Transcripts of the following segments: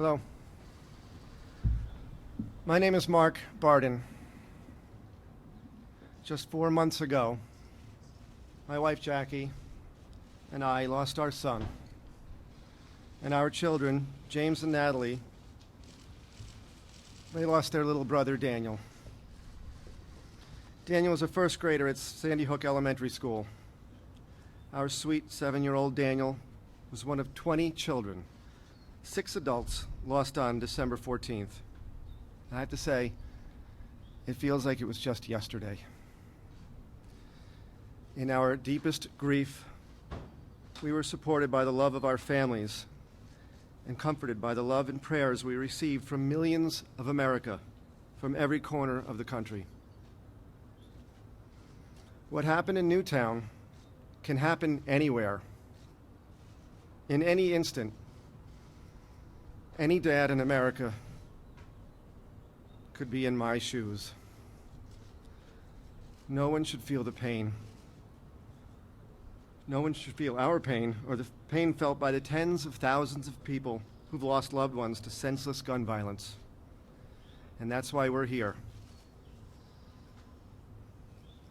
Hello. My name is Mark Barden. Just 4 months ago, my wife Jackie and I lost our son. And our children, James and Natalie, they lost their little brother, Daniel. Daniel was a first grader at Sandy Hook Elementary School. Our sweet 7-year-old Daniel was one of 20 children, 6 adults, lost on December 14th. I have to say, it feels like it was just yesterday. In our deepest grief, we were supported by the love of our families and comforted by the love and prayers we received from millions of America from every corner of the country. What happened in Newtown can happen anywhere, in any instant. Any dad in America could be in my shoes. No one should feel the pain. No one should feel our pain or the pain felt by the tens of thousands of people who've lost loved ones to senseless gun violence. And that's why we're here.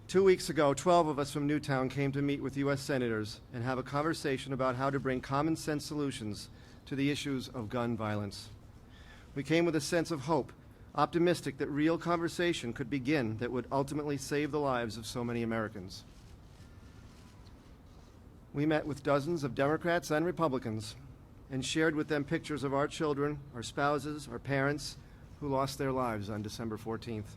2 weeks ago, 12 of us from Newtown came to meet with U.S. senators and have a conversation about how to bring common sense solutions to the issues of gun violence. We came with a sense of hope, optimistic that real conversation could begin that would ultimately save the lives of so many Americans. We met with dozens of Democrats and Republicans and shared with them pictures of our children, our spouses, our parents who lost their lives on December 14th.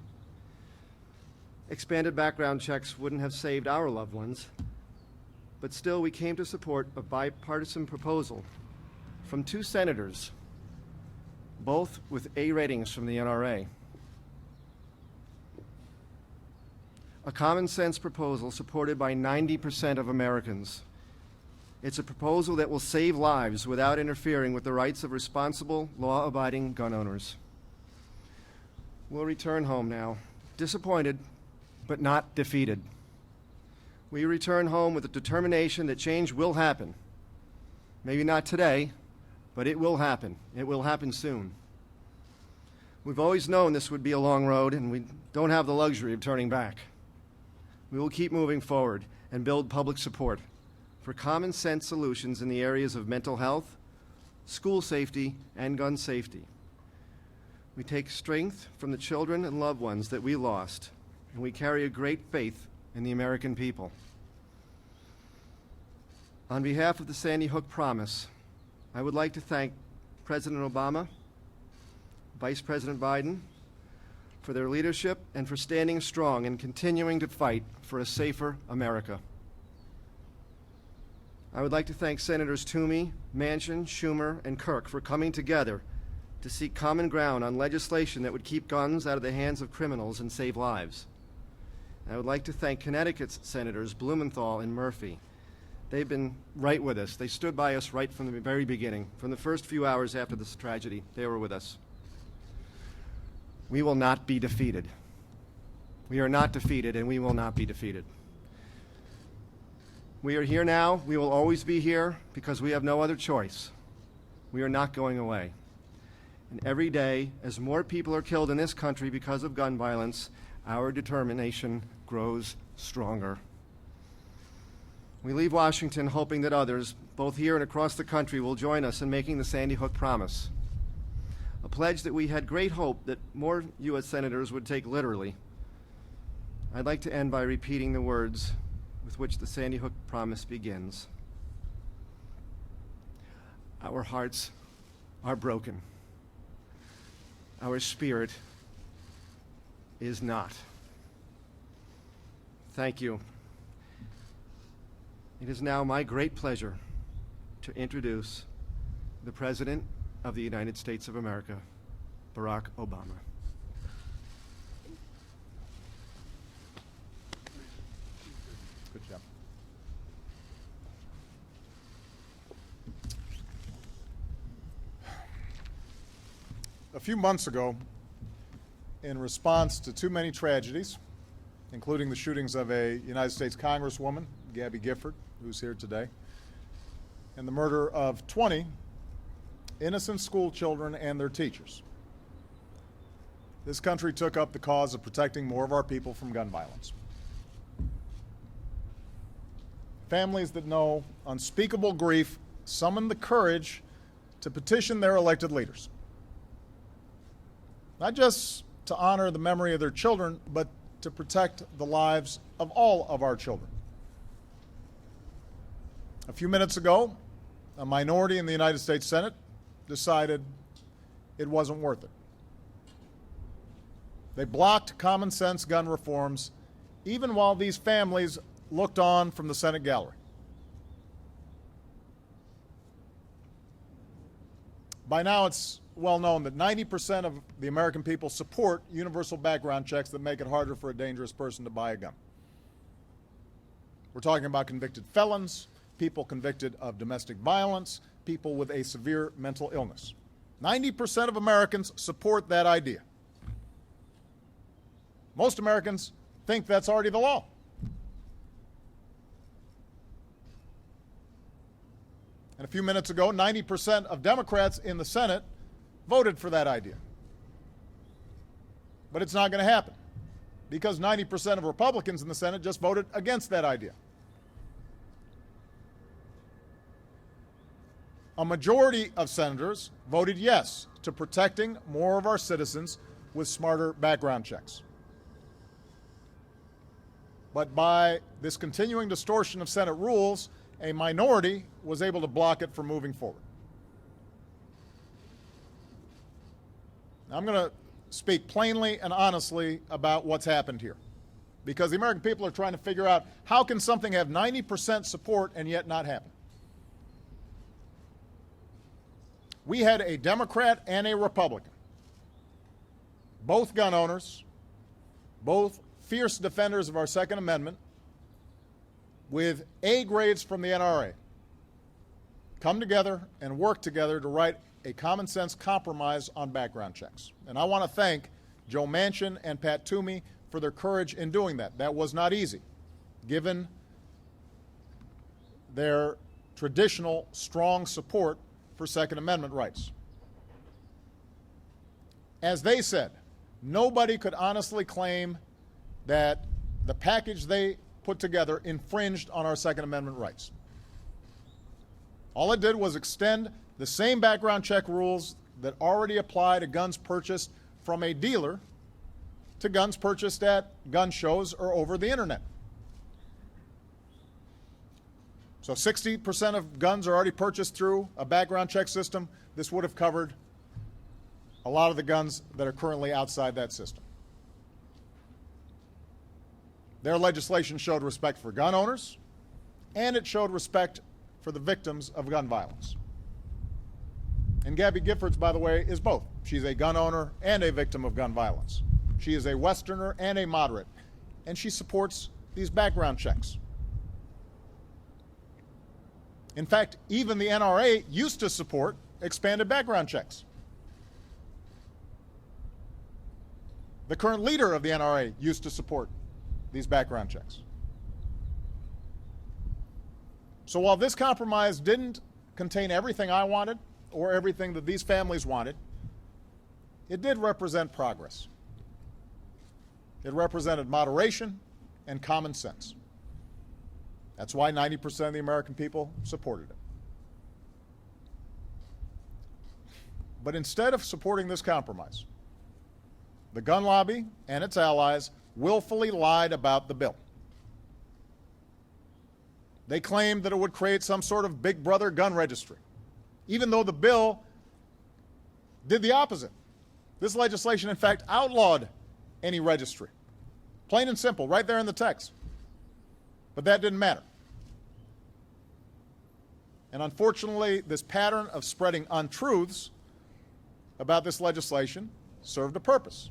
Expanded background checks wouldn't have saved our loved ones, but still we came to support a bipartisan proposal from 2 senators, both with A ratings from the NRA. A common sense proposal supported by 90% of Americans. It's a proposal that will save lives without interfering with the rights of responsible, law-abiding gun owners. We'll return home now, disappointed, but not defeated. We return home with the determination that change will happen. Maybe not today, but it will happen. It will happen soon. We've always known this would be a long road, and we don't have the luxury of turning back. We will keep moving forward and build public support for common sense solutions in the areas of mental health, school safety, and gun safety. We take strength from the children and loved ones that we lost, and we carry a great faith in the American people. On behalf of the Sandy Hook Promise, I would like to thank President Obama, Vice President Biden, for their leadership and for standing strong and continuing to fight for a safer America. I would like to thank Senators Toomey, Manchin, Schumer, and Kirk for coming together to seek common ground on legislation that would keep guns out of the hands of criminals and save lives. And I would like to thank Connecticut's Senators Blumenthal and Murphy. They've been right with us. They stood by us right from the very beginning. From the first few hours after this tragedy, they were with us. We will not be defeated. We are not defeated, and we will not be defeated. We are here now. We will always be here because we have no other choice. We are not going away. And every day, as more people are killed in this country because of gun violence, our determination grows stronger. We leave Washington hoping that others, both here and across the country, will join us in making the Sandy Hook Promise, a pledge that we had great hope that more U.S. senators would take literally. I'd like to end by repeating the words with which the Sandy Hook Promise begins. Our hearts are broken. Our spirit is not. Thank you. It is now my great pleasure to introduce the President of the United States of America, Barack Obama. Good job. A few months ago, in response to too many tragedies, including the shootings of a United States Congresswoman, Gabby Gifford, who's here today, and the murder of 20 innocent school children and their teachers, this country took up the cause of protecting more of our people from gun violence. Families that know unspeakable grief summoned the courage to petition their elected leaders, not just to honor the memory of their children, but to protect the lives of all of our children. A few minutes ago, a minority in the United States Senate decided it wasn't worth it. They blocked common sense gun reforms even while these families looked on from the Senate gallery. By now, it's well known that 90% of the American people support universal background checks that make it harder for a dangerous person to buy a gun. We're talking about convicted felons, people convicted of domestic violence, people with a severe mental illness. 90% of Americans support that idea. Most Americans think that's already the law. And a few minutes ago, 90% of Democrats in the Senate voted for that idea. But it's not going to happen because 90% of Republicans in the Senate just voted against that idea. A majority of senators voted yes to protecting more of our citizens with smarter background checks. But by this continuing distortion of Senate rules, a minority was able to block it from moving forward. Now, I'm going to speak plainly and honestly about what's happened here, because the American people are trying to figure out how can something have 90% support and yet not happen. We had a Democrat and a Republican, both gun owners, both fierce defenders of our Second Amendment, with A grades from the NRA, come together and work together to write a common sense compromise on background checks. And I want to thank Joe Manchin and Pat Toomey for their courage in doing that. That was not easy, given their traditional strong support for Second Amendment rights. As they said, nobody could honestly claim that the package they put together infringed on our Second Amendment rights. All it did was extend the same background check rules that already apply to guns purchased from a dealer to guns purchased at gun shows or over the internet. So 60% of guns are already purchased through a background check system. This would have covered a lot of the guns that are currently outside that system. Their legislation showed respect for gun owners, and it showed respect for the victims of gun violence. And Gabby Giffords, by the way, is both. She's a gun owner and a victim of gun violence. She is a Westerner and a moderate, and she supports these background checks. In fact, even the NRA used to support expanded background checks. The current leader of the NRA used to support these background checks. So while this compromise didn't contain everything I wanted or everything that these families wanted, it did represent progress. It represented moderation and common sense. That's why 90% of the American people supported it. But instead of supporting this compromise, the gun lobby and its allies willfully lied about the bill. They claimed that it would create some sort of big brother gun registry, even though the bill did the opposite. This legislation, in fact, outlawed any registry. Plain and simple, right there in the text. But that didn't matter. And unfortunately, this pattern of spreading untruths about this legislation served a purpose,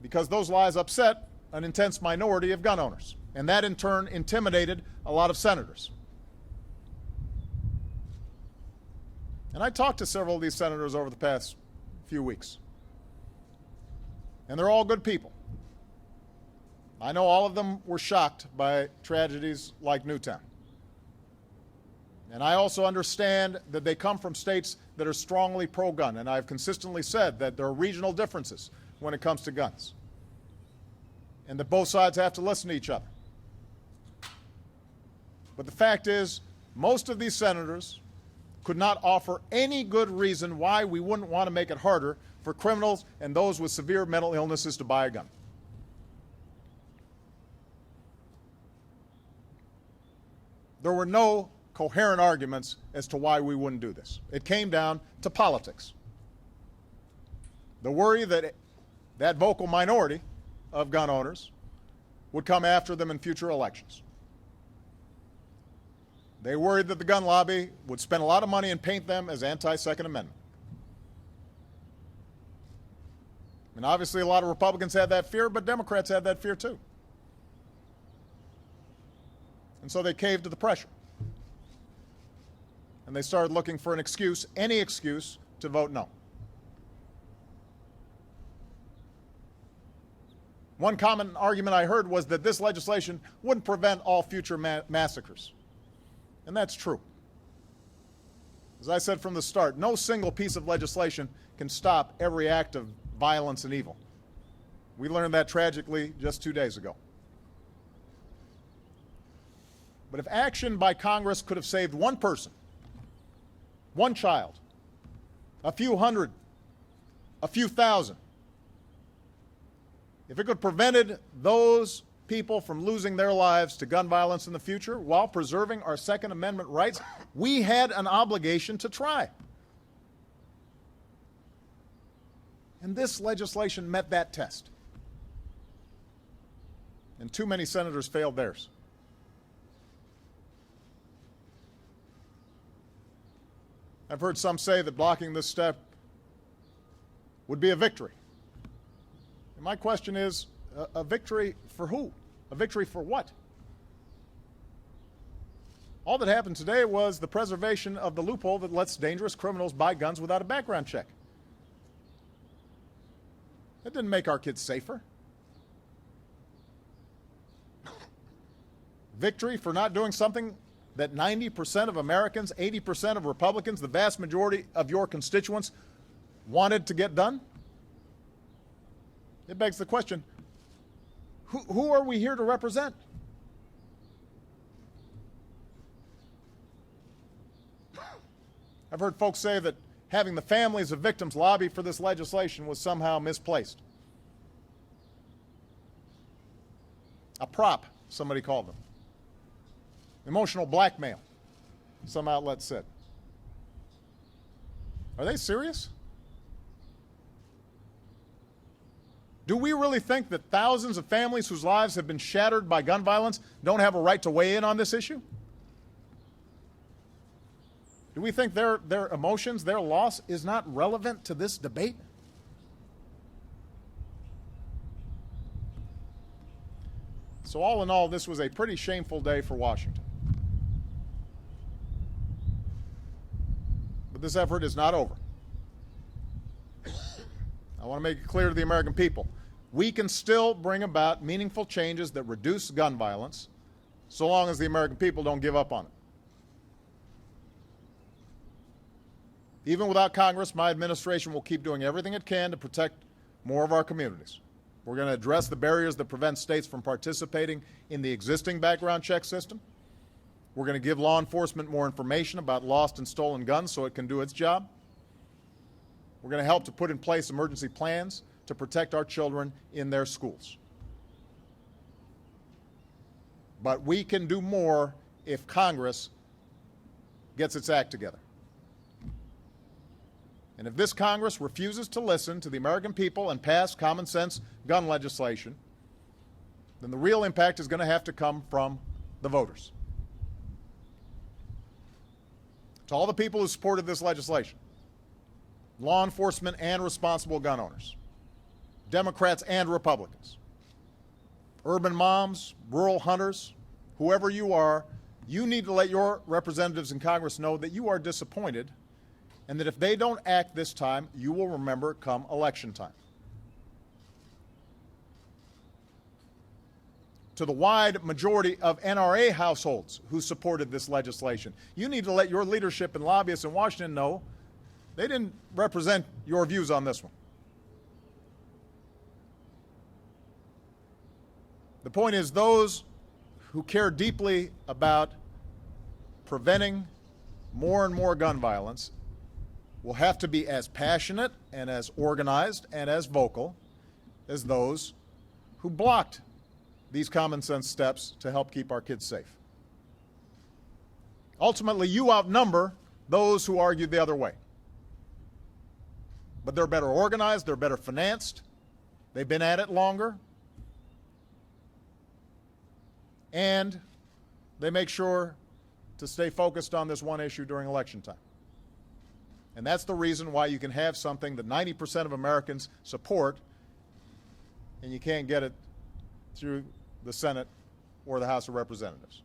because those lies upset an intense minority of gun owners, and that in turn intimidated a lot of senators. And I talked to several of these senators over the past few weeks, and they're all good people. I know all of them were shocked by tragedies like Newtown. And I also understand that they come from states that are strongly pro-gun, and I've consistently said that there are regional differences when it comes to guns, and that both sides have to listen to each other. But the fact is, most of these senators could not offer any good reason why we wouldn't want to make it harder for criminals and those with severe mental illnesses to buy a gun. There were no coherent arguments as to why we wouldn't do this. It came down to politics. The worry that that vocal minority of gun owners would come after them in future elections. They worried that the gun lobby would spend a lot of money and paint them as anti-Second Amendment. And obviously a lot of Republicans had that fear, but Democrats had that fear too. And so they caved to the pressure. And they started looking for an excuse, any excuse, to vote no. One common argument I heard was that this legislation wouldn't prevent all future massacres. And that's true. As I said from the start, no single piece of legislation can stop every act of violence and evil. We learned that tragically just 2 days ago. But if action by Congress could have saved one person, one child, a few hundred, a few thousand, if it could have prevented those people from losing their lives to gun violence in the future while preserving our Second Amendment rights, we had an obligation to try. And this legislation met that test. And too many senators failed theirs. I've heard some say that blocking this step would be a victory. And my question is, a victory for who? A victory for what? All that happened today was the preservation of the loophole that lets dangerous criminals buy guns without a background check. That didn't make our kids safer. Victory for not doing something that 90% of Americans, 80% of Republicans, the vast majority of your constituents wanted to get done? It begs the question, who are we here to represent? I've heard folks say that having the families of victims lobby for this legislation was somehow misplaced. A prop, somebody called them. Emotional blackmail, some outlets said. Are they serious? Do we really think that thousands of families whose lives have been shattered by gun violence don't have a right to weigh in on this issue? Do we think their emotions, their loss, is not relevant to this debate? So all in all, this was a pretty shameful day for Washington. But this effort is not over. I want to make it clear to the American people, we can still bring about meaningful changes that reduce gun violence so long as the American people don't give up on it. Even without Congress, my administration will keep doing everything it can to protect more of our communities. We're going to address the barriers that prevent states from participating in the existing background check system. We're going to give law enforcement more information about lost and stolen guns so it can do its job. We're going to help to put in place emergency plans to protect our children in their schools. But we can do more if Congress gets its act together. And if this Congress refuses to listen to the American people and pass common sense gun legislation, then the real impact is going to have to come from the voters. To all the people who supported this legislation, law enforcement and responsible gun owners, Democrats and Republicans, urban moms, rural hunters, whoever you are, you need to let your representatives in Congress know that you are disappointed and that if they don't act this time, you will remember come election time. to the wide majority of NRA households who supported this legislation. You need to let your leadership and lobbyists in Washington know they didn't represent your views on this one. The point is, those who care deeply about preventing more and more gun violence will have to be as passionate and as organized and as vocal as those who blocked these common sense steps to help keep our kids safe. Ultimately, you outnumber those who argued the other way. But they're better organized, they're better financed, they've been at it longer, and they make sure to stay focused on this one issue during election time. And that's the reason why you can have something that 90% of Americans support, and you can't get it through the Senate or the House of Representatives.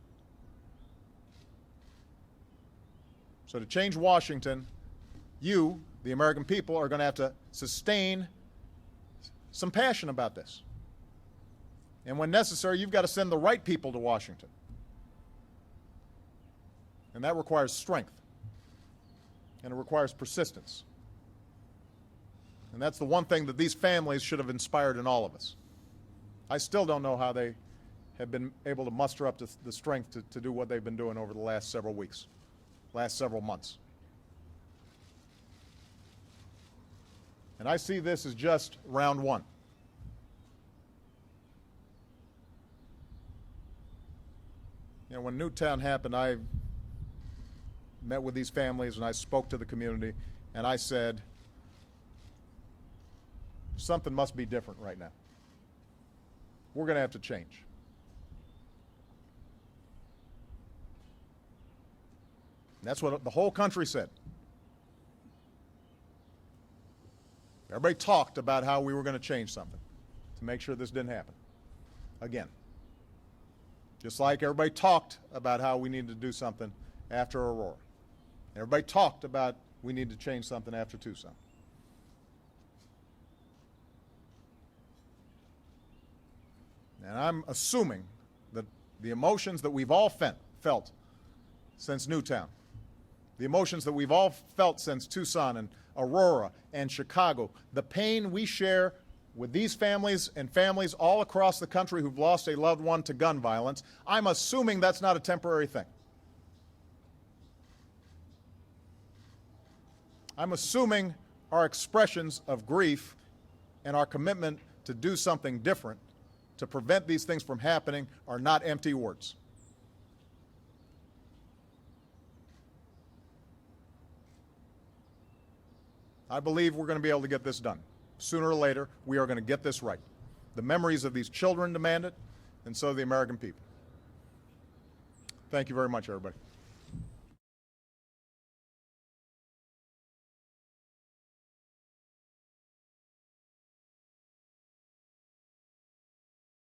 So to change Washington, you, the American people, are going to have to sustain some passion about this. And when necessary, you've got to send the right people to Washington. And that requires strength. And it requires persistence. And that's the one thing that these families should have inspired in all of us. I still don't know how they have been able to muster up the strength to do what they've been doing over the last several weeks, last several months. And I see this as just round one. You know, when Newtown happened, I met with these families and I spoke to the community, and I said, something must be different right now. We're going to have to change. And that's what the whole country said. Everybody talked about how we were going to change something to make sure this didn't happen again. Just like everybody talked about how we needed to do something after Aurora. Everybody talked about we need to change something after Tucson. And I'm assuming that the emotions that we've all felt since Newtown, the emotions that we've all felt since Tucson and Aurora and Chicago, the pain we share with these families and families all across the country who've lost a loved one to gun violence, I'm assuming that's not a temporary thing. I'm assuming our expressions of grief and our commitment to do something different to prevent these things from happening are not empty words. I believe we're going to be able to get this done. Sooner or later, we are going to get this right. The memories of these children demand it, and so do the American people. Thank you very much, everybody.